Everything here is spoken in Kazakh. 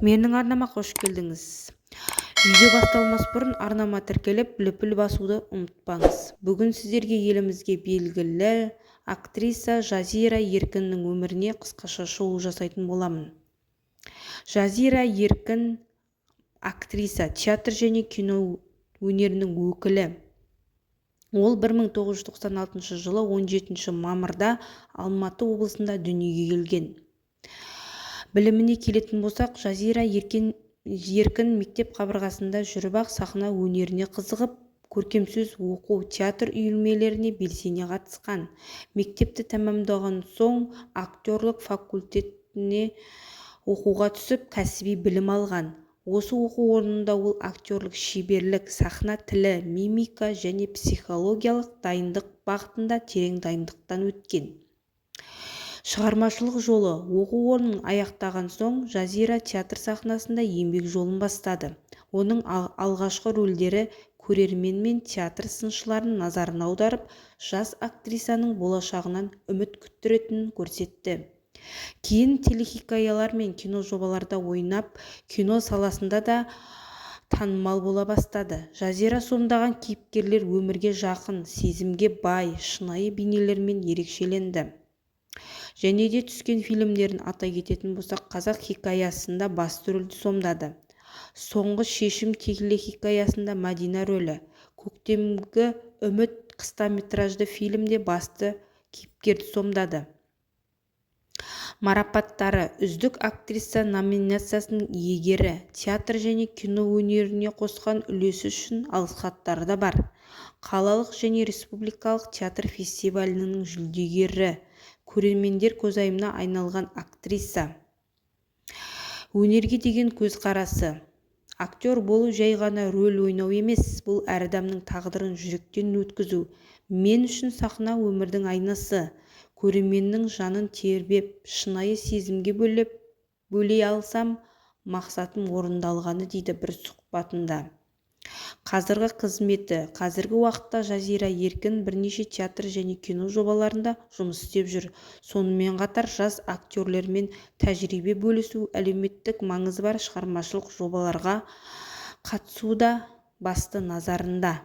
Менің арнама қош келдіңіз. Видео басталмас бұрын арнама тіркеліп, лүпіл басуды ұмытпаңыз. Бүгін сіздерге елімізге белгілі актриса Жазира Еркіннің өміріне қысқаша шолу жасайтын боламын. Жазира Еркін актриса, театр және кино өнерінің өкілі. Ол 1996 жылы 17 мамырда Алматы облысында дүниеге келген. Біліміне келетін болсақ, Жазира Еркін мектеп қабырғасында жүріп-ақ сахна өнеріне қызығып, көркемсөз оқу, театр үйірмелеріне белсене қатысқан. Мектепті тәмамдаған соң актерлік факультетіне оқуға түсіп, кәсіби білім алған. Осы оқу орнында ол актерлік шеберлік, сахна тілі, мимика және психологиялық дайындық бағытында терең дайындықтан өткен. Шығармашылық жолы оқу орнын аяқтаған соң Жазира театр сахнасында еңбек жолын бастады. Оның алғашқы рөлдері көрермен мен театр сыншыларын назарын аударып, жас актрисаның болашағынан үміт күттіретінін көрсетті. Кейін телехикаялар мен кино жобаларда ойнап, кино саласында да танымал бола бастады. Жазира сомдаған кейіпкерлер өмірге жақын, сезімге бай, шынайы бейнелермен ерекшеленді. Және де түскен фильмдерін атай кететін болсақ, қазақ хикаясында басты рөлді сомдады. Соңғы шешім телехикаясында Мәдина рөлі, көктемгі үміт қысқаметражды фильмде басты кейіпкерді сомдады. Марапаттары: үздік актриса номинациясының иегері, театр және кино өнеріне қосқан үлесі үшін алғыс хаттары да бар. Қалалық және республикалық театр фестивалінің жүлдегері, көрермендер көзайымына айналған актриса. Өнерге деген көзқарасы: актер болу жай ғана рөл ойнау емес, бұл әр адамның тағдырын жүректен өткізу. Мен үшін сахна өмірдің айнасы. Көрерменнің жанын тербеп, шынайы сезімге бөлей алсам, мақсатым орындалғаны, дейді бір сұхбатында. Қазіргі қызметі: қазіргі уақытта Жазира Еркін бірнеше театр және кино жобаларында жұмыс істеп жүр. Сонымен қатар жас актерлермен тәжірибе бөлісу, әлеуметтік маңызы бар шығармашылық жобаларға қатысуда басты назарында.